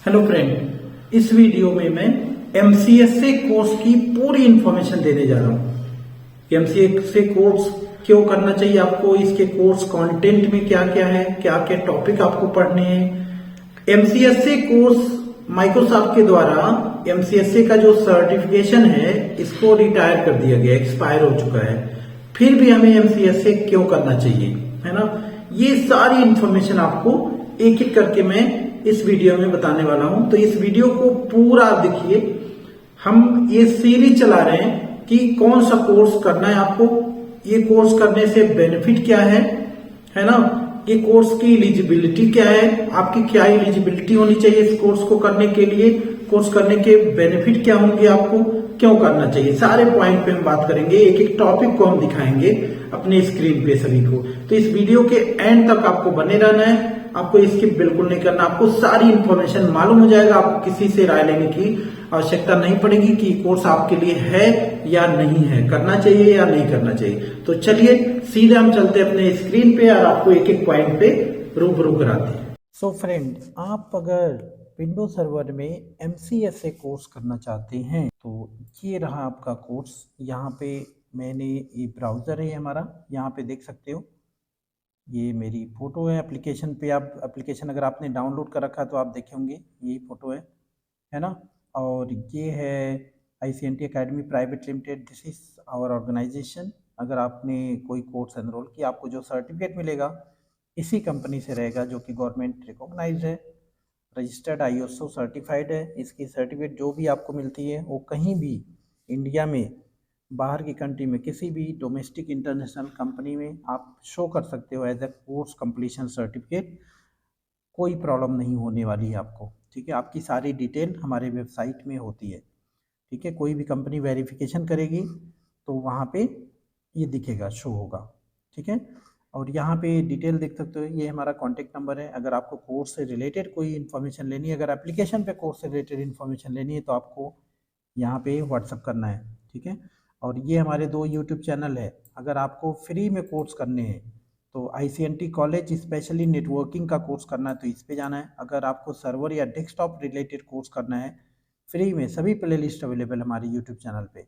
Hello friend, इस video में मैं एमसीएसए कोर्स की पूरी इंफॉर्मेशन देने जा रहा हूँ। एमसीएसए कोर्स क्यों करना चाहिए आपको, इसके कोर्स कंटेंट में क्या क्या है, क्या क्या टॉपिक आपको पढ़ने हैं। एमसीएसए कोर्स माइक्रोसॉफ्ट के द्वारा एमसीएसए का जो सर्टिफिकेशन है इसको रिटायर कर दिया गया, एक्सपायर हो चुका है। फिर भी हमें एमसीएसए क्यों करना चाहिए, है ना। ये सारी इंफॉर्मेशन आपको एक एक करके मैं इस वीडियो में बताने वाला हूं, तो इस वीडियो को पूरा देखिए। हम ये सीरीज चला रहे हैं कि कौन सा कोर्स करना है आपको, ये कोर्स करने से बेनिफिट क्या है ना। ये कोर्स की एलिजिबिलिटी क्या है, आपकी क्या एलिजिबिलिटी होनी चाहिए इस कोर्स को करने के लिए, कोर्स करने के बेनिफिट क्या होंगे, आपको क्यों करना चाहिए, सारे पॉइंट पे हम बात करेंगे। एक एक टॉपिक को हम दिखाएंगे अपने स्क्रीन पे सभी को। तो इस वीडियो के एंड तक आपको बने रहना है, आपको स्किप बिल्कुल नहीं करना। आपको सारी इंफॉर्मेशन मालूम हो जाएगा, आपको किसी से राय लेने की आवश्यकता नहीं पड़ेगी कि कोर्स आपके लिए है या नहीं है, करना चाहिए या नहीं करना चाहिए। तो चलिए सीधे हम चलते हैं अपने स्क्रीन पे और आपको एक एक पॉइंट पे रूबरू कराते हैं। सो फ्रेंड, आप अगर विंडोज सर्वर में एमसीएसए कोर्स करना चाहते हैं तो ये रहा आपका कोर्स। यहाँ पे मैंने ये ब्राउज़र है हमारा, यहाँ पे देख सकते हो, ये मेरी फ़ोटो है एप्लीकेशन पे। आप एप्लीकेशन अगर आपने डाउनलोड कर रखा है तो आप देखे होंगे, यही फ़ोटो है ना। और ये है ICNT academy private limited, this is our organization. अगर आपने कोई कोर्स एनरोल किया, आपको जो सर्टिफिकेट मिलेगा इसी कंपनी से रहेगा, जो कि गवर्नमेंट रिकॉग्नाइज्ड है, रजिस्टर्ड ISO सर्टिफाइड है। इसकी सर्टिफिकेट जो भी आपको मिलती है वो कहीं भी इंडिया में, बाहर की कंट्री में, किसी भी डोमेस्टिक इंटरनेशनल कंपनी में आप शो कर सकते हो as a course completion certificate. कोई प्रॉब्लम नहीं होने वाली है आपको, ठीक है। आपकी सारी डिटेल हमारे वेबसाइट में होती है, ठीक है। कोई भी कंपनी वेरिफिकेशन करेगी तो वहाँ पे ये दिखेगा, शो होगा, ठीक है। और यहाँ पे डिटेल देख सकते हो, ये हमारा कॉन्टेक्ट नंबर है। अगर आपको कोर्स से रिलेटेड कोई इन्फॉर्मेशन लेनी है, अगर एप्लीकेशन पे कोर्स से रिलेटेड इन्फॉर्मेशन लेनी है तो आपको यहाँ पे व्हाट्सअप करना है, ठीक है। और ये हमारे 2 यूट्यूब चैनल है। अगर आपको फ्री में कोर्स करने हैं तो ICNT कॉलेज स्पेशली नेटवर्किंग का कोर्स करना है तो इस पे जाना है। अगर आपको सर्वर या डेस्कटॉप रिलेटेड कोर्स करना है फ्री में, सभी प्लेलिस्ट अवेलेबल हमारे यूट्यूब चैनल पे।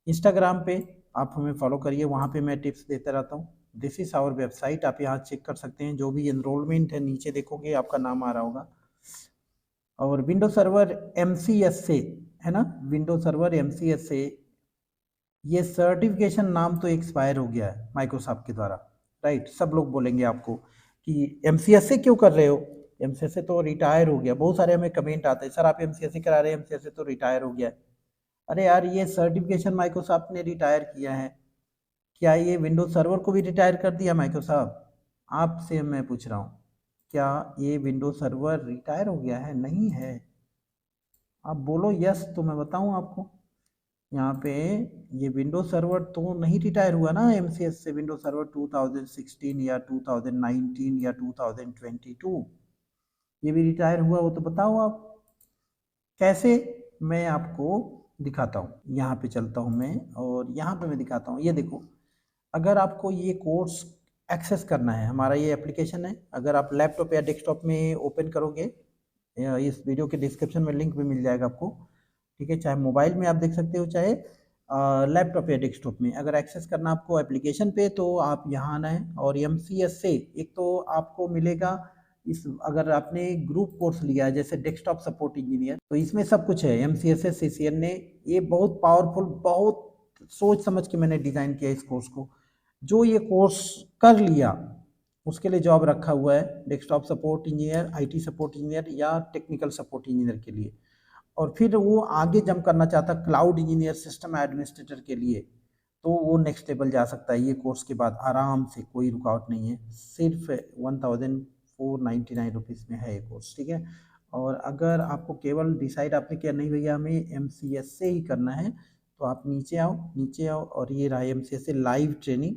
इंस्टाग्राम पे आप हमें फॉलो करिए, वहाँ पे मैं टिप्स देता रहता हूँ। दिस इज़ आवर वेबसाइट, आप यहाँ चेक कर सकते हैं। जो भी एनरोलमेंट है नीचे देखोगे आपका नाम आ रहा होगा। और विंडो सर्वर MCSA है ना, विंडो सर्वर MCSA, ये सर्टिफिकेशन नाम तो एक्सपायर हो गया है माइक्रोसॉफ्ट के द्वारा, राइट। सब लोग बोलेंगे आपको कि MCSA क्यों कर रहे हो, MCSA तो रिटायर हो गया। बहुत सारे हमें कमेंट आते हैं, सर आप MCSA करा रहे हैं, MCSA तो रिटायर हो गया है। अरे यार, ये सर्टिफिकेशन माइक्रोसॉफ्ट ने रिटायर किया है। क्या ये विंडोज सर्वर को भी रिटायर कर दिया माइक्रोसॉफ्ट? आपसे मैं पूछ रहा हूँ, क्या ये विंडोज सर्वर रिटायर हो गया है? नहीं है। आप बोलो यस तो मैं बताऊँ आपको। यहाँ पे ये विंडोज सर्वर तो नहीं रिटायर हुआ ना MCS से। विंडोज सर्वर 2016 या 2019 या 2022 ये भी रिटायर हुआ हो तो बताओ आप कैसे। मैं आपको दिखाता हूँ, यहाँ पे चलता हूँ मैं और यहाँ पे मैं दिखाता हूँ। ये देखो, अगर आपको ये कोर्स एक्सेस करना है, हमारा ये एप्लीकेशन है। अगर आप लैपटॉप या डेस्कटॉप में ओपन करोगे, इस वीडियो के डिस्क्रिप्शन में लिंक भी मिल जाएगा आपको, ठीक है। चाहे मोबाइल में आप देख सकते हो, चाहे लैपटॉप या डेस्कटॉप में। अगर एक्सेस करना आपको एप्लीकेशन पे तो आप यहाँ आना है। और MCSA एक तो आपको मिलेगा इस, अगर आपने ग्रुप कोर्स लिया है जैसे डेस्कटॉप सपोर्ट इंजीनियर, तो इसमें सब कुछ है। MCSA CCN ने ये बहुत पावरफुल, बहुत सोच समझ के मैंने डिज़ाइन किया इस कोर्स को। जो ये कोर्स कर लिया उसके लिए जॉब रखा हुआ है desktop support engineer, IT support engineer या टेक्निकल सपोर्ट इंजीनियर के लिए। और फिर वो आगे जंप करना चाहता क्लाउड इंजीनियर, सिस्टम एडमिनिस्ट्रेटर के लिए, तो वो नेक्स्ट लेवल जा सकता है। ये कोर्स के बाद आराम से, कोई रुकावट नहीं है। सिर्फ 1499 रुपीज़ में है ये कोर्स, ठीक है। और अगर आपको केवल डिसाइड आपने किया नहीं भैया हमें MCSA ही करना है, तो आप नीचे आओ, नीचे आओ और ये रहा MCSA लाइव ट्रेनिंग।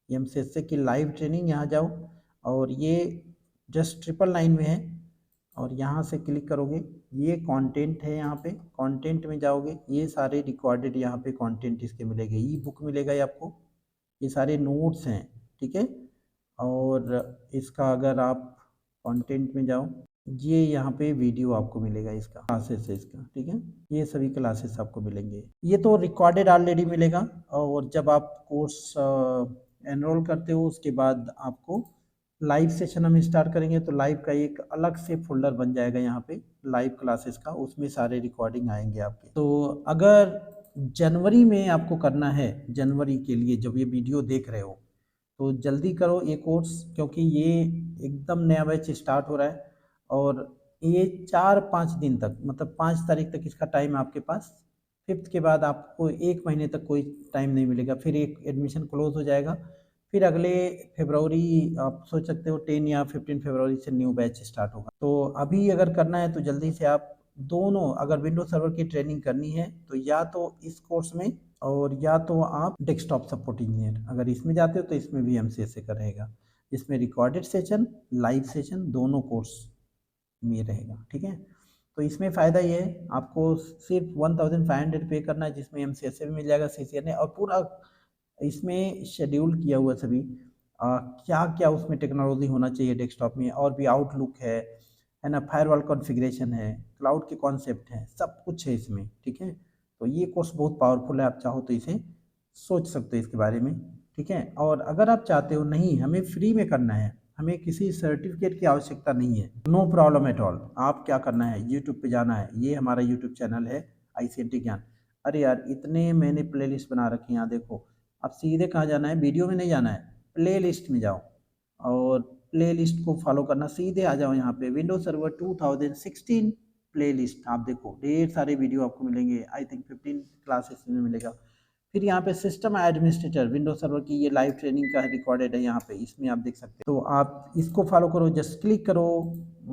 MCSA की लाइव ट्रेनिंग, यहाँ जाओ और ये जस्ट 999 में है। और यहाँ से क्लिक करोगे, ये कंटेंट है, यहाँ पे कंटेंट में जाओगे, ये सारे रिकॉर्डेड यहाँ पे कंटेंट इसके मिलेंगे। ई बुक मिलेगा ये आपको, ये सारे नोट्स हैं, ठीक है। और इसका अगर आप कंटेंट में जाओ ये यहाँ पे वीडियो आपको मिलेगा इसका, क्लासेस है इसका, ठीक है। ये सभी क्लासेस आपको मिलेंगे, ये तो रिकॉर्डेड ऑलरेडी मिलेगा। और जब आप कोर्स एनरोल करते हो उसके बाद आपको लाइव सेशन हम स्टार्ट करेंगे, तो लाइव का एक अलग से फोल्डर बन जाएगा यहाँ पे लाइव क्लासेस का, उसमें सारे रिकॉर्डिंग आएंगे आपके। तो अगर जनवरी में आपको करना है, जनवरी के लिए जब ये वीडियो देख रहे हो तो जल्दी करो ये कोर्स, क्योंकि ये एकदम नया बैच स्टार्ट हो रहा है। और ये 4-5 दिन तक, मतलब 5 तारीख तक इसका टाइम आपके पास। 5th के बाद आपको 1 महीने तक कोई टाइम नहीं मिलेगा, फिर एक एडमिशन क्लोज हो जाएगा। फिर अगले फरवरी आप सोच सकते हो 10 या 15 फरवरी से न्यू बैच स्टार्ट होगा। तो अभी अगर करना है तो जल्दी से आप दोनों, अगर विंडोज सर्वर की ट्रेनिंग करनी है तो या तो इस कोर्स में, और या तो आप डेस्कटॉप सपोर्ट इंजीनियर अगर इसमें जाते हो तो इसमें भी MCSA का रहेगा। इसमें रिकॉर्डेड सेशन, लाइव सेशन दोनों कोर्स में रहेगा, ठीक है। तो इसमें फ़ायदा ये है, आपको सिर्फ 1500 पे करना है, जिसमें MCSA भी मिल जाएगा, CCNA, और पूरा इसमें शेड्यूल किया हुआ सभी क्या क्या उसमें टेक्नोलॉजी होना चाहिए डेस्कटॉप में, और भी आउटलुक है ना, फायरवॉल कॉन्फ़िगरेशन है, क्लाउड के कॉन्सेप्ट हैं, सब कुछ है इसमें, ठीक है। तो ये कोर्स बहुत पावरफुल है, आप चाहो तो इसे सोच सकते हो इसके बारे में, ठीक है। और अगर आप चाहते हो नहीं हमें फ्री में करना है, हमें किसी सर्टिफिकेट की आवश्यकता नहीं है, नो प्रॉब्लम एट ऑल। आप क्या करना है, यूट्यूब पे जाना है, ये हमारा यूट्यूब चैनल है ICT ज्ञान। अरे यार इतने मैंने प्लेलिस्ट बना रखी हैं, यहाँ देखो। अब सीधे कहाँ जाना है, वीडियो में नहीं जाना है, प्ले लिस्ट में जाओ और प्ले लिस्ट को फॉलो करना, सीधे आ जाओ यहाँ पे विंडोज सर्वर 2016 प्ले लिस्ट। आप देखो ढेर सारे वीडियो आपको मिलेंगे, आई थिंक 15 क्लासेस में मिलेगा। फिर यहाँ पे सिस्टम एडमिनिस्ट्रेटर विंडोज सर्वर की ये लाइव ट्रेनिंग का रिकॉर्डेड है यहाँ पे, इसमें आप देख सकते हो। तो आप इसको फॉलो करो, जस्ट क्लिक करो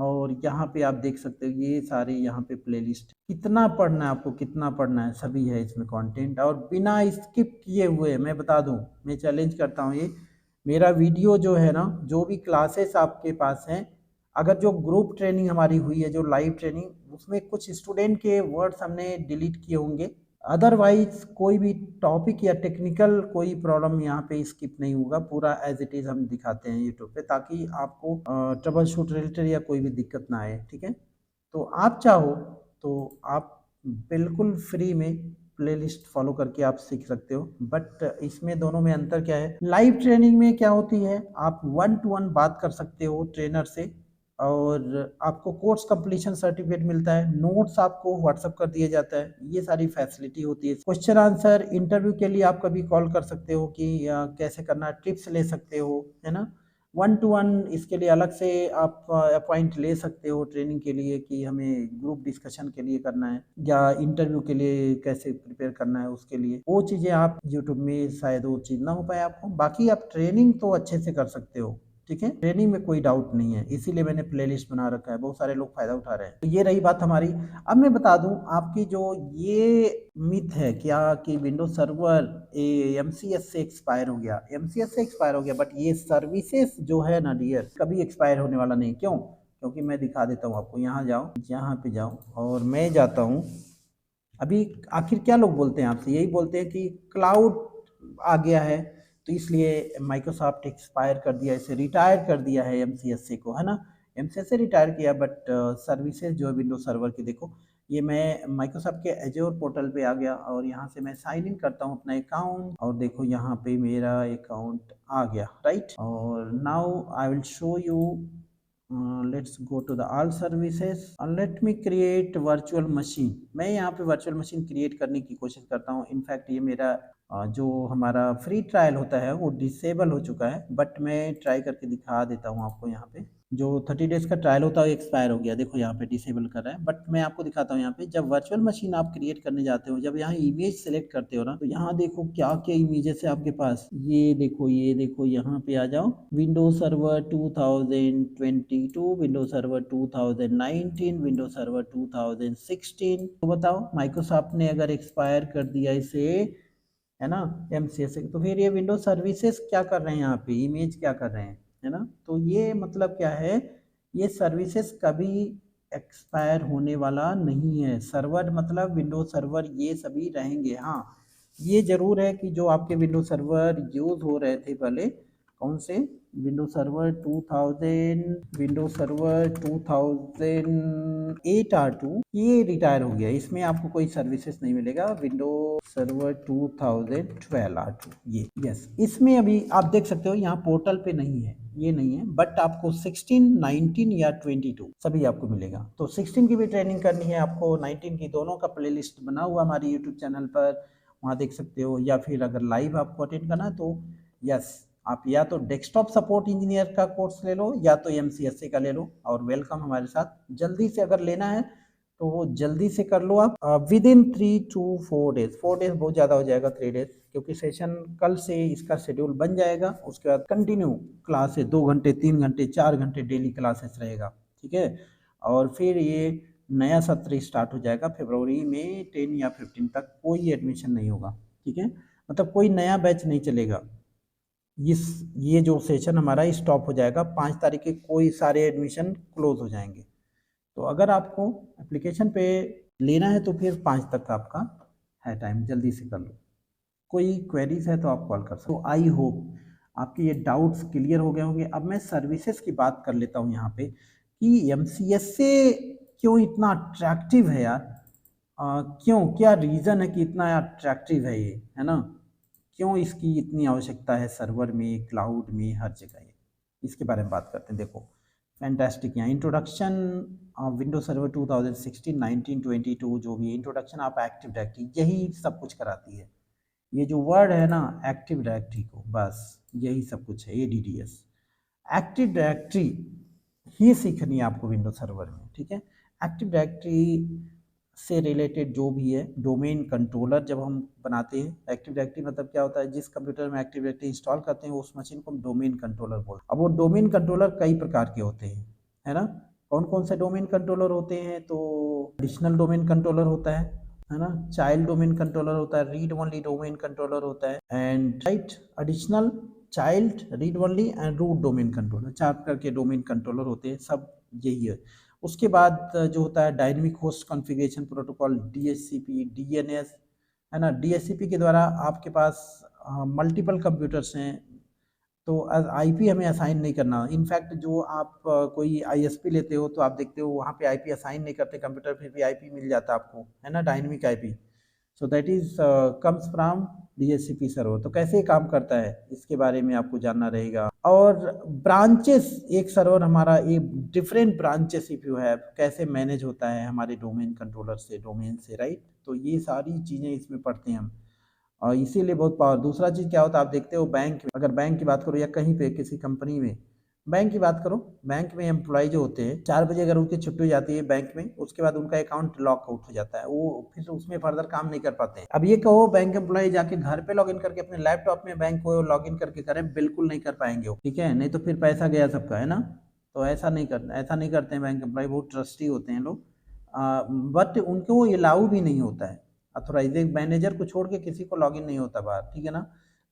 और यहाँ पे आप देख सकते हो ये सारे यहाँ पे प्लेलिस्ट। कितना पढ़ना है आपको, कितना पढ़ना है, सभी है इसमें कंटेंट, और बिना स्किप किए हुए। मैं बता दूं, मैं चैलेंज करता हूँ, ये मेरा वीडियो जो है ना, जो भी क्लासेस आपके पास हैं, अगर जो ग्रुप ट्रेनिंग हमारी हुई है, जो लाइव ट्रेनिंग, उसमें कुछ स्टूडेंट के वर्ड्स हमने डिलीट किए होंगे, अदरवाइज कोई भी टॉपिक या टेक्निकल कोई प्रॉब्लम यहाँ पे स्किप नहीं होगा, पूरा एज इट इज हम दिखाते हैं यूट्यूब पे, ताकि आपको ट्रबल शूट रिलेटेड या कोई भी दिक्कत ना आए, ठीक है। तो आप चाहो तो आप बिल्कुल फ्री में प्लेलिस्ट फॉलो करके आप सीख सकते हो। बट इसमें दोनों में अंतर क्या है, लाइव ट्रेनिंग में क्या होती है, आप 1-to-1 बात कर सकते हो ट्रेनर से, और आपको कोर्स कंप्लीशन सर्टिफिकेट मिलता है, नोट्स आपको व्हाट्सअप कर दिया जाता है, ये सारी फैसिलिटी होती है। क्वेश्चन आंसर इंटरव्यू के लिए आप कभी कॉल कर सकते हो कि कैसे करना, टिप्स ले सकते हो, है ना। 1-to-1 इसके लिए अलग से आप अपॉइंट ले सकते हो ट्रेनिंग के लिए, कि हमें ग्रुप डिस्कशन के लिए करना है या इंटरव्यू के लिए कैसे प्रिपेयर करना है, उसके लिए वो चीज़ें आप यूट्यूब में शायद वो चीज़ ना हो पाए आपको। बाकी आप ट्रेनिंग तो अच्छे से कर सकते हो, ठीक है, ट्रेनिंग में कोई डाउट नहीं है, इसीलिए मैंने प्लेलिस्ट बना रखा है, बहुत सारे लोग फायदा उठा रहे हैं। तो ये रही बात हमारी। अब मैं बता दूं आपकी जो ये मिथ है क्या कि विंडोज सर्वर MCS से एक्सपायर हो गया, MCS से एक्सपायर हो गया, बट ये सर्विसेज जो है ना डियर, कभी एक्सपायर होने वाला नहीं। क्यों? क्योंकि मैं दिखा देता हूँ आपको, यहाँ जाओ, यहाँ पे जाओ, और मैं जाता हूँ। अभी आखिर क्या लोग बोलते हैं आपसे, यही बोलते हैं कि क्लाउड आ गया है, तो इसलिए माइक्रोसॉफ्ट एक्सपायर कर दिया, इसे रिटायर कर दिया है MCSA को, है ना। MCSA रिटायर किया, बट सर्विसेज जो है विंडोज सर्वर की, देखो ये मैं माइक्रोसॉफ्ट के एज्योर पोर्टल पे आ गया, और यहाँ से मैं साइन इन करता हूँ अपना अकाउंट, और देखो यहाँ पे मेरा अकाउंट आ गया, राइट। और now I will show you, let's go to the all services और let me create virtual machine. मैं यहाँ पे वर्चुअल मशीन क्रिएट करने की कोशिश करता हूँ। इनफैक्ट ये मेरा जो हमारा फ्री ट्रायल होता है वो डिसेबल हो चुका है, बट मैं ट्राई करके दिखा देता हूँ आपको। यहाँ पे जो 30 डेज का ट्रायल होता है एक्सपायर हो गया, देखो यहाँ पे डिसेबल कर रहा है, बट मैं आपको दिखाता हूँ। यहाँ पे जब वर्चुअल मशीन आप क्रिएट करने जाते हो, जब यहाँ इमेज सेलेक्ट करते हो ना, तो यहाँ देखो क्या क्या इमेजेस है आपके पास, ये देखो, ये देखो, यहाँ पे आ जाओ, Windows server 2022, Windows server 2019, Windows server 2016। तो बताओ माइक्रोसॉफ्ट ने अगर एक्सपायर कर दिया इसे, है ना, MCSA, तो फिर ये विंडोज सर्विसेज क्या कर रहे हैं यहाँ पे, इमेज क्या कर रहे हैं, है ना। तो ये मतलब क्या है, ये सर्विसेज कभी एक्सपायर होने वाला नहीं है। सर्वर मतलब विंडोज सर्वर ये सभी रहेंगे। हाँ, ये जरूर है कि जो आपके विंडोज सर्वर यूज हो रहे थे पहले, कौन से? विंडो सर्वर 2008 R2 ये रिटायर हो गया, इसमें आपको कोई सर्विसेज नहीं मिलेगा। विंडो सर्वर 2012 R2 ये, यस, इसमें अभी आप देख सकते हो यहाँ पोर्टल पे नहीं है, ये नहीं है, बट आपको 16, 19 या 22 सभी आपको मिलेगा। तो 16 की भी ट्रेनिंग करनी है आपको, 19 की, दोनों का प्लेलिस्ट बना हुआ हमारे यूट्यूब चैनल पर, वहाँ देख सकते हो। या फिर अगर लाइव आपको अटेंड करना है तो यस, आप या तो डेस्कटॉप सपोर्ट इंजीनियर का कोर्स ले लो या तो MCSA का ले लो, और वेलकम हमारे साथ। जल्दी से अगर लेना है तो वो जल्दी से कर लो आप, with in 3 to 4 days. 4 days बहुत ज़्यादा हो जाएगा, 3 डेज, क्योंकि सेशन कल से इसका शेड्यूल बन जाएगा। उसके बाद कंटिन्यू क्लास है, 2 घंटे, 3 घंटे, 4 घंटे डेली क्लासेस रहेगा, ठीक है। और फिर ये नया सत्र स्टार्ट हो जाएगा फरवरी में 10 या 15 तक। कोई एडमिशन नहीं होगा, ठीक है, मतलब कोई नया बैच नहीं चलेगा। ये जो सेशन हमारा स्टॉप हो जाएगा 5 तारीख के, कोई सारे एडमिशन क्लोज हो जाएंगे। तो अगर आपको एप्लीकेशन पे लेना है तो फिर 5 तक आपका है टाइम, जल्दी से कर लो। कोई क्वेरीज है तो आप कॉल कर सकते हो। आई होप आपके ये डाउट्स क्लियर हो गए होंगे। अब मैं सर्विसेज की बात कर लेता हूँ यहाँ पे कि MCSA क्यों इतना अट्रैक्टिव है यार, क्यों, क्या रीज़न है कि इतना अट्रैक्टिव है ये, है ना, क्यों इसकी इतनी आवश्यकता है सर्वर में, क्लाउड में, हर जगह। इसके बारे में बात करते हैं। देखो फैंटास्टिक, यहाँ इंट्रोडक्शन विंडो सर्वर 2016, 19, 22 जो भी इंट्रोडक्शन आप एक्टिव डायरेक्टरी, यही सब कुछ कराती है। ये जो वर्ड है ना एक्टिव डायरेक्टरी को, बस यही सब कुछ है। ADDS एक्टिव डायरेक्टरी ही सीखनी है आपको विंडो सर्वर में, ठीक है। एक्टिव डायरेक्टरी से रिलेटेड जो भी है, डोमेन कंट्रोलर जब हम बनाते हैं, एक्टिव डायरेक्टरी मतलब क्या होता है, जिस कंप्यूटर में एक्टिव डायरेक्टरी इंस्टॉल करते हैं उस मशीन को हम डोमेन कंट्रोलर बोलते हैं। अब वो डोमेन कंट्रोलर कई प्रकार के होते हैं, है ना। कौन कौन से डोमेन कंट्रोलर होते हैं? तो एडिशनल डोमेन कंट्रोलर होता है ना, चाइल्ड डोमेन कंट्रोलर होता है, रीड ओनली डोमेन कंट्रोलर होता है, and right, additional, child, read only and root domain controller, 4 प्रकार के डोमेन कंट्रोलर होते हैं, सब यही है। उसके बाद जो होता है dynamic host configuration protocol, DHCP, DNS, है ना। DHCP के द्वारा आपके पास मल्टीपल कंप्यूटर्स हैं तो IP हमें असाइन नहीं करना। इनफैक्ट जो आप कोई ISP लेते हो तो आप देखते हो वहाँ पे IP असाइन नहीं करते कंप्यूटर, फिर भी IP मिल जाता है आपको, है ना, dynamic IP। So that is comes from DHCP server. तो कैसे काम करता है इसके बारे में आपको जानना रहेगा। और ब्रांचेस, एक सर्वर हमारा एक different branches if you have, कैसे मैनेज होता है हमारे डोमेन कंट्रोलर से, डोमेन से, राइट। तो ये सारी चीज़ें इसमें पढ़ते हैं हम, और इसीलिए बहुत पावर। दूसरा चीज़ क्या होता है, आप देखते हो बैंक में, अगर बैंक की बात करो या कहीं पे किसी कंपनी में, बैंक की बात करो, बैंक में एम्प्लॉय जो होते हैं 4 बजे अगर उनकी छुट्टी हो जाती है बैंक में, उसके बाद उनका अकाउंट लॉक आउट हो जाता है, वो फिर उसमें फर्दर काम नहीं कर पाते हैं। अब ये कहो बैंक एम्प्लॉय जाके घर पे लॉगिन करके अपने लैपटॉप में बैंक को लॉगिन करके करें, बिल्कुल नहीं कर पाएंगे वो, ठीक है, नहीं तो फिर पैसा गया सबका, है ना। तो ऐसा नहीं करते हैं बैंक एम्प्लॉय, बहुत ट्रस्टी होते हैं लोग, बट उनको अलाउ भी नहीं होता है, अथोराइजिंग मैनेजर को छोड़ के किसी को लॉगिन नहीं होता बाहर, ठीक है ना।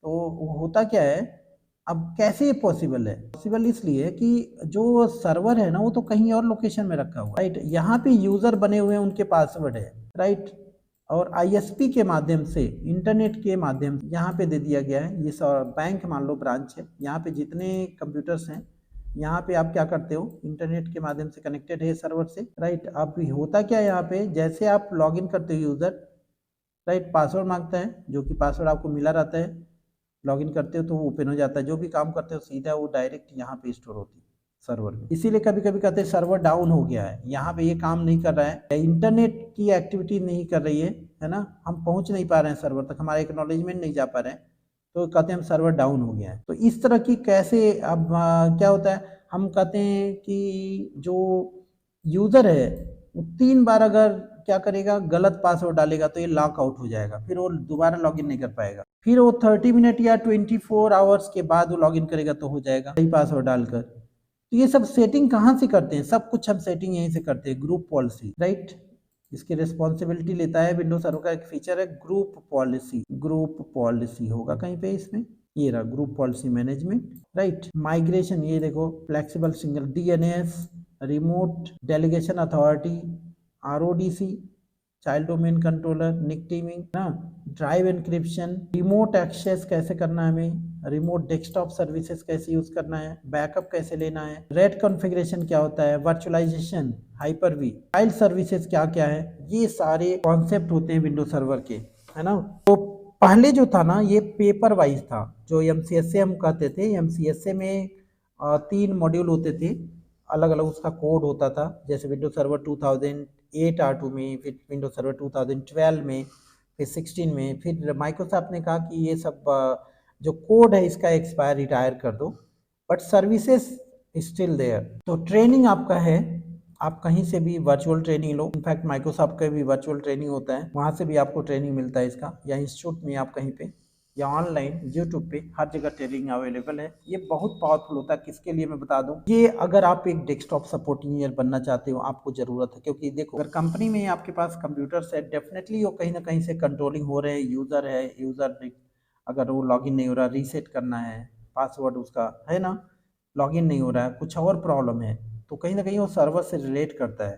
तो होता क्या है, अब कैसे ये पॉसिबल है? पॉसिबल इसलिए कि जो सर्वर है ना वो तो कहीं और लोकेशन में रखा हुआ है, राइट। यहाँ पे यूजर बने हुए हैं, उनके पासवर्ड है, राइट, और ISP के माध्यम से, इंटरनेट के माध्यम से यहाँ पे दे दिया गया है। ये बैंक मान लो ब्रांच है, यहाँ पे जितने कंप्यूटर्स हैं, यहाँ पे आप क्या करते हो, इंटरनेट के माध्यम से कनेक्टेड है सर्वर से, राइट। अब होता क्या है यहाँ पे, जैसे आप लॉगिन करते हो यूजर, राइट, पासवर्ड मांगता है, जो कि पासवर्ड आपको मिला रहता है, लॉगिन करते हो तो वो ओपन हो जाता है, जो भी काम करते हो सीधा वो डायरेक्ट यहाँ पे स्टोर होती है सर्वर में। इसीलिए कभी कभी कहते हैं सर्वर डाउन हो गया है, यहाँ पे ये काम नहीं कर रहा है, इंटरनेट की एक्टिविटी नहीं कर रही है ना, हम पहुंच नहीं पा रहे हैं सर्वर तक, हमारा एक्नॉलेजमेंट नहीं जा पा रहे हैं, तो कहते हैं हम सर्वर डाउन हो गया है। तो इस तरह की कैसे, अब क्या होता है, हम कहते हैं कि जो यूजर है वो 3 बार अगर क्या करेगा, गलत पासवर्ड डालेगा तो ये लॉक आउट हो जाएगा, फिर वो दोबारा लॉगिन नहीं कर पाएगा, फिर वो 30 मिनट या 24 आवर्स के बाद वो लॉगिन करेगा तो हो जाएगा सही पासवर्ड डालकर। तो ये सब सेटिंग कहाँ से करते हैं, सब कुछ हम सेटिंग यहीं से करते हैं, ग्रुप पॉलिसी, राइट। इसकी रिस्पॉन्सिबिलिटी लेता है विंडोज सर्वर का एक फीचर है ग्रुप पॉलिसी, ग्रुप पॉलिसी होगा कहीं पे इसमें, ये रहा group policy management, right. Migration, ये देखो flexible single DNS, remote delegation authority, RODC, child domain controller, NIC teaming ना, ड्राइव एनक्रिप्शन, रिमोट एक्सेस कैसे करना है हमें, रिमोट डेस्कटॉप सर्विसेज कैसे यूज करना है, बैकअप कैसे लेना है, रेट कॉन्फ़िगरेशन क्या होता है, वर्चुअलाइजेशन, हाइपर-वी, फाइल सर्विसेज क्या क्या है, ये सारे कॉन्सेप्ट होते हैं विंडोज सर्वर के, है ना। तो पहले जो था ना ये पेपर वाइज था, जो MCSA हम कहते थे। MCSA में 3 मॉड्यूल होते थे, अलग अलग उसका कोड होता था, जैसे विंडोज सर्वर 2008 R2 में, फिर विंडोज सर्वर 2012 में, फिर 16 में। फिर माइक्रोसॉफ्ट ने कहा कि ये सब जो कोड है इसका एक्सपायर रिटायर कर दो, बट सर्विसेज स्टिल देयर। तो ट्रेनिंग आपका है, आप कहीं से भी वर्चुअल ट्रेनिंग लो। इनफैक्ट माइक्रोसॉफ्ट का भी वर्चुअल ट्रेनिंग होता है, वहाँ से भी आपको ट्रेनिंग मिलता है इसका, या इंस्टीट्यूट में आप कहीं पे, या ऑनलाइन यूट्यूब पे, हर जगह ट्रेनिंग अवेलेबल है। ये बहुत पावरफुल होता है। किसके लिए मैं बता दूं, ये अगर आप एक डेस्कटॉप सपोर्ट इंजीनियर बनना चाहते हो, आपको जरूरत है। क्योंकि देखो, अगर कंपनी में आपके पास कंप्यूटर्स है, डेफिनेटली वो कहीं ना कहीं से कंट्रोलिंग हो रहे हैं। यूजर है, यूजर अगर वो लॉगिन नहीं हो रहा, रीसेट करना है पासवर्ड उसका, है ना, लॉगिन नहीं हो रहा है, कुछ और प्रॉब्लम है, तो कहीं ना कहीं वो सर्वर से रिलेट करता है।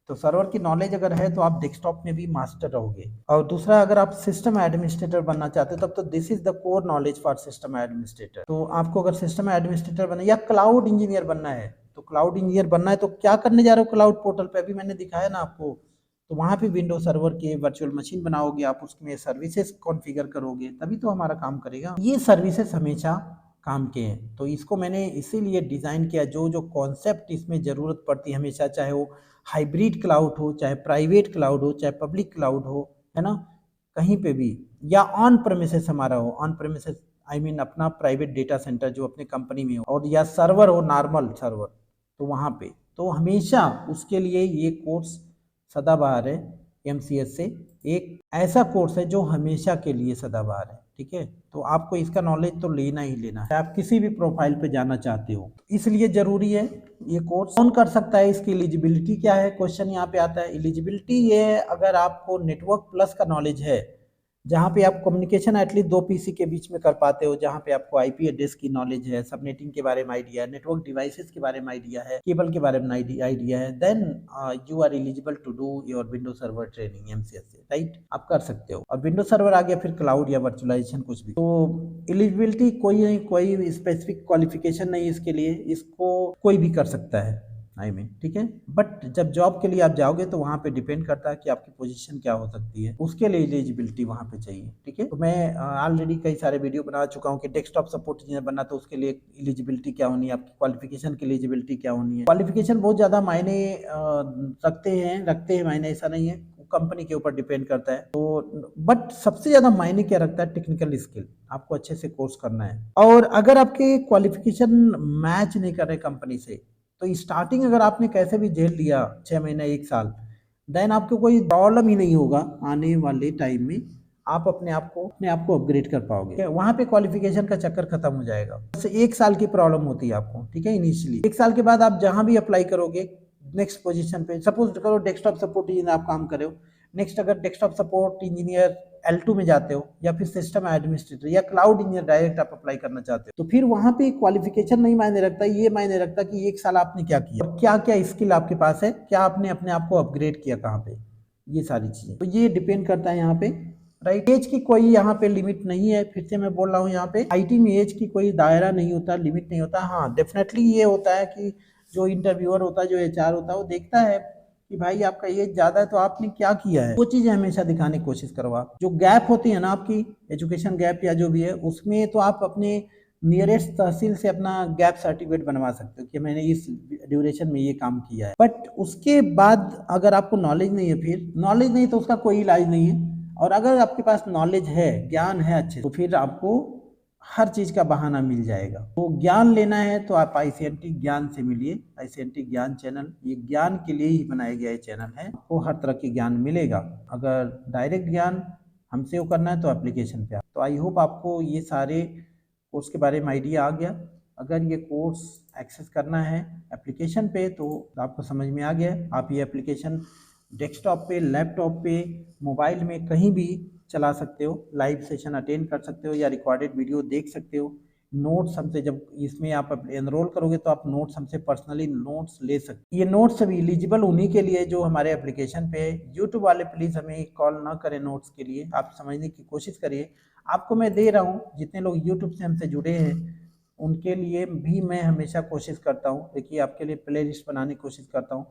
तो सर्वर की नॉलेज अगर है तो आप डेस्कटॉप में भी मास्टर रहोगे। और दूसरा, अगर आप सिस्टम एडमिनिस्ट्रेटर बनना चाहते हो, तब तो this is the core knowledge for system administrator. तो आपको अगर सिस्टम एडमिनिस्ट्रेटर बनना या क्लाउड इंजीनियर बनना है, तो क्लाउड इंजीनियर बनना है तो क्या करने जा रहे हो, क्लाउड पोर्टल पे अभी मैंने दिखाया ना आपको, तो वहाँ पे विंडोज सर्वर के वर्चुअल मशीन बनाओगे आप, उसमें सर्विसेज कॉन्फ़िगर करोगे, तभी तो हमारा काम करेगा। ये सर्विसेज हमेशा काम के हैं, तो इसको मैंने इसीलिए डिज़ाइन किया। जो जो कॉन्सेप्ट इसमें ज़रूरत पड़ती है हमेशा, चाहे वो हाइब्रिड क्लाउड हो, चाहे प्राइवेट क्लाउड हो, चाहे पब्लिक क्लाउड हो, है ना, कहीं पे भी, या ऑन प्रेमिसेस हमारा हो, ऑन प्रेमिसेस आई मीन अपना प्राइवेट डेटा सेंटर जो अपने कंपनी में हो, और या सर्वर हो, नॉर्मल सर्वर, तो वहाँ पे तो हमेशा उसके लिए ये कोर्स सदाबहार है। MCS से एक ऐसा कोर्स है जो हमेशा के लिए सदाबहार है, ठीक है। तो आपको इसका नॉलेज तो लेना ही लेना है, आप किसी भी प्रोफाइल पे जाना चाहते हो, इसलिए जरूरी है ये कोर्स। कौन कर सकता है, इसकी एलिजिबिलिटी क्या है, क्वेश्चन यहाँ पे आता है। एलिजिबिलिटी ये है, अगर आपको नेटवर्क प्लस का नॉलेज है, जहाँ पे आप कम्युनिकेशन एटलीस्ट 2 PC के बीच में कर पाते हो, जहाँ पे आपको IP एड्रेस की नॉलेज है, सबनेटिंग के बारे में आइडिया है, नेटवर्क डिवाइसेस के बारे में आइडिया है, केबल के बारे में आइडिया है, then you are eligible to do your Windows server training MCS से, राइट, आप कर सकते हो। और विंडोज सर्वर आ गया, फिर क्लाउड या वर्चुअलाइजेशन कुछ भी। तो एलिजिबिलिटी कोई नहीं, कोई स्पेसिफिक क्वालिफिकेशन नहीं इसके लिए, इसको कोई भी कर सकता है आई मीन, ठीक है। बट जब जॉब के लिए आप जाओगे तो वहाँ पे डिपेंड करता है कि आपकी पोजीशन क्या हो सकती है, उसके लिए एलिजिबिलिटी वहाँ पे चाहिए, ठीक है। तो मैं ऑलरेडी कई सारे वीडियो बना चुका हूँ कि डेस्कटॉप सपोर्ट इंजीनियर बनना, तो उसके लिए एलिजिबिलिटी क्या होनी है, आपकी क्वालिफिकेशन की एलिजिबिलिटी क्या होनी है। क्वालिफिकेशन बहुत ज़्यादा मायने रखते हैं मायने, ऐसा नहीं है, कंपनी के ऊपर डिपेंड करता है। तो बट सबसे ज़्यादा मायने क्या रखता है, टेक्निकल स्किल, आपको अच्छे से कोर्स करना है। और अगर आपके क्वालिफिकेशन मैच नहीं कर रहे कंपनी से, तो स्टार्टिंग अगर आपने कैसे भी झेल लिया 6 महीने 1 साल, देन आपको कोई प्रॉब्लम ही नहीं होगा आने वाले टाइम में, आप अपने आप को अपग्रेड कर पाओगे। वहाँ पे क्वालिफिकेशन का चक्कर खत्म हो जाएगा। बस 1 साल की प्रॉब्लम होती है आपको, ठीक है, इनिशियली। 1 साल के बाद आप जहाँ भी अप्लाई करोगे नेक्स्ट पोजीशन पे, सपोज करो डेस्कटॉप सपोर्ट इंजीनियर आप काम कर रहे हो, नेक्स्ट अगर डेस्कटॉप सपोर्ट इंजीनियर L2 में जाते हो, या फिर सिस्टम एडमिनिस्ट्रेटर या क्लाउड इंजीनियर डायरेक्ट आप अप्लाई करना चाहते हो, तो फिर वहां पे क्वालिफिकेशन नहीं मायने रखता, ये मायने रखता कि 1 साल आपने क्या किया, क्या क्या स्किल आपके पास है, क्या आपने अपने आप को अपग्रेड किया कहाँ पे, ये सारी चीजें। तो ये डिपेंड करता है यहाँ पे, राइट। एज की कोई यहाँ पे लिमिट नहीं है, फिर से मैं बोल रहा हूँ, यहाँ पे IT में एज की कोई दायरा नहीं होता, लिमिट नहीं होता। हाँ, डेफिनेटली ये होता है कि जो इंटरव्यूअर होता है, जो HR होता है, वो देखता है कि भाई आपका एज ज्यादा है तो आपने क्या किया है, वो चीजें हमेशा दिखाने की कोशिश करो। आप जो गैप होती है ना आपकी एजुकेशन गैप या जो भी है, उसमें तो आप अपने नियरेस्ट तहसील से अपना गैप सर्टिफिकेट बनवा सकते हो कि मैंने इस ड्यूरेशन में ये काम किया है। बट उसके बाद अगर आपको नॉलेज नहीं है, फिर नॉलेज नहीं तो उसका कोई इलाज नहीं है। और अगर आपके पास नॉलेज है, ज्ञान है अच्छे, तो फिर आपको हर चीज का बहाना मिल जाएगा। तो ज्ञान लेना है तो आप ICNT ज्ञान से मिलिए, ICNT ज्ञान चैनल, ये ज्ञान के लिए ही बनाया गया चैनल है, आपको हर तरह के ज्ञान मिलेगा। अगर डायरेक्ट ज्ञान हमसे वो करना है तो एप्लीकेशन पे। तो आई होप आपको ये सारे कोर्स के बारे में आइडिया आ गया। अगर ये कोर्स एक्सेस करना है एप्लीकेशन पे तो आपको समझ में आ गया। आप ये एप्लीकेशन डेस्कटॉप पे, लैपटॉप पे, मोबाइल में कहीं भी चला सकते हो, लाइव सेशन अटेंड कर सकते हो, या रिकॉर्डेड वीडियो देख सकते हो, नोट्स हमसे, जब इसमें आप एनरोल करोगे तो आप नोट्स हमसे पर्सनली नोट्स ले सकते। ये नोट्स अभी एलिजिबल उन्हीं के लिए जो हमारे एप्लीकेशन पे है। यूट्यूब वाले प्लीज़ हमें कॉल ना करें नोट्स के लिए, आप समझने की कोशिश करिए। आपको मैं दे रहा हूँ, जितने लोग यूट्यूब से हमसे जुड़े हैं उनके लिए भी मैं हमेशा कोशिश करता हूँ। देखिए आपके लिए प्ले लिस्ट बनाने की कोशिश करता हूँ।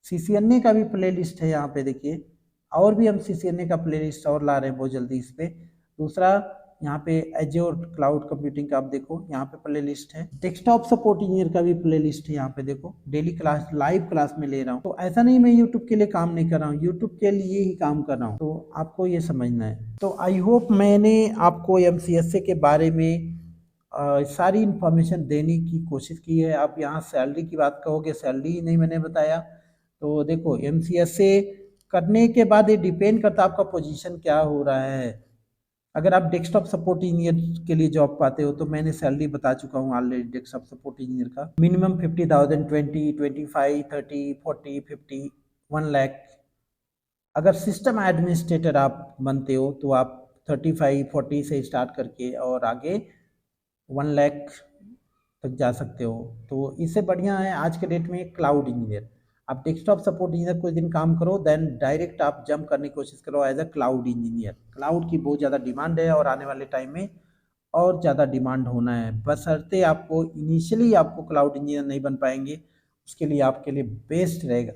सीसीएनए का भी प्ले लिस्ट है यहाँ पे देखिए, और भी हम सीसीएनए का प्ले लिस्ट और ला रहे हैं बहुत जल्दी इस पे। दूसरा यहाँ पे एज्योर क्लाउड कंप्यूटिंग का आप देखो यहाँ पे प्ले लिस्ट है। डेस्कटॉप सपोर्ट इंजीनियर का भी प्ले लिस्ट है यहाँ पे देखो, डेली क्लास लाइव क्लास में ले रहा हूँ। तो ऐसा नहीं मैं यूट्यूब के लिए काम नहीं कर रहा हूँ, यूट्यूब के लिए ही काम कर रहा हूँ, तो आपको ये समझना है। तो आई होप मैंने आपको एमसीएसए के बारे में सारी इन्फॉर्मेशन देने की कोशिश की है। आप यहाँ सैलरी की बात कहोगे, सैलरी नहीं मैंने बताया। तो देखो एमसीएसए करने के बाद ये डिपेंड करता है आपका पोजीशन क्या हो रहा है। अगर आप डेस्कटॉप सपोर्ट इंजीनियर के लिए जॉब पाते हो तो मैंने सैलरी बता चुका हूँ ऑलरेडी। डेस्कटॉप सपोर्ट इंजीनियर का मिनिमम 50,000, 20, 25, 30, 40, 50, 1 लाख। अगर सिस्टम एडमिनिस्ट्रेटर आप बनते हो तो आप 35, 40 से स्टार्ट करके और आगे 1 लाख तक जा सकते हो। तो इससे बढ़िया है आज के डेट में क्लाउड इंजीनियर। आप डेस्कटॉप सपोर्ट इंजीनियर कुछ दिन काम करो, देन डायरेक्ट आप जंप करने की कोशिश करो as a cloud engineer. Cloud की बहुत ज़्यादा डिमांड है और आने वाले टाइम में और ज़्यादा डिमांड होना है। बशर्ते आपको इनिशियली आपको क्लाउड इंजीनियर नहीं बन पाएंगे, उसके लिए आपके लिए बेस्ट रहेगा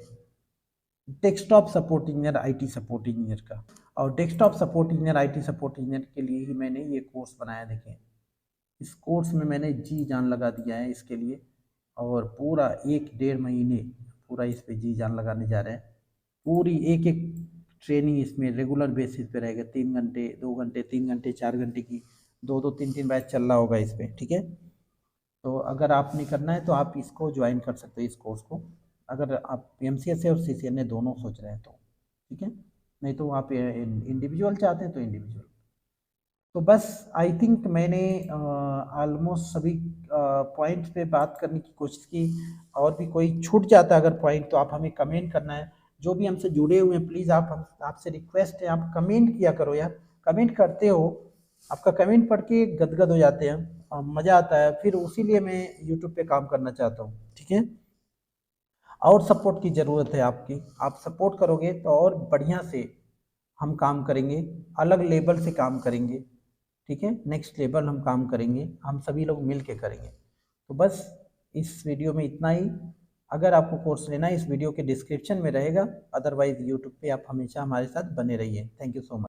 desktop support engineer, IT support engineer का। और desktop support engineer, IT support engineer के लिए ही मैंने ये कोर्स बनाया। देखें इस कोर्स में मैंने जी जान लगा दिया है इसके लिए, और पूरा 1-1.5 महीने पूरा इस पे जी जान लगाने जा रहे हैं। पूरी एक एक ट्रेनिंग इसमें रेगुलर बेसिस पे रहेगा, 3 घंटे, 2 घंटे, 3 घंटे, 4 घंटे की 2-2, 3-3 बैच चल रहा होगा इस पे, ठीक है। तो अगर आपने करना है तो आप इसको ज्वाइन कर सकते हो इस कोर्स को, अगर आप एमसीएसए और सीसीएनए दोनों सोच रहे हैं तो, ठीक है। नहीं तो आप इंडिविजुअल चाहते हैं तो इंडिविजुअल। तो बस आई थिंक मैंने ऑलमोस्ट सभी पॉइंट्स पे बात करने की कोशिश की। और भी कोई छूट जाता है अगर पॉइंट तो आप हमें कमेंट करना है। जो भी हमसे जुड़े हुए हैं प्लीज़ आप आपसे रिक्वेस्ट है आप कमेंट किया करो यार। कमेंट करते हो, आपका कमेंट पढ़ के गदगद हो जाते हैं, मज़ा आता है, फिर उसी लिए मैं यूट्यूब पे काम करना चाहता हूँ, ठीक है। और सपोर्ट की ज़रूरत है आपकी, आप सपोर्ट करोगे तो और बढ़िया से हम काम करेंगे, अलग लेवल से काम करेंगे, ठीक है। नेक्स्ट लेवल हम काम करेंगे, हम सभी लोग मिल के करेंगे। तो बस इस वीडियो में इतना ही। अगर आपको कोर्स लेना है इस वीडियो के डिस्क्रिप्शन में रहेगा, अदरवाइज यूट्यूब पे आप हमेशा हमारे साथ बने रहिए। Thank you so much.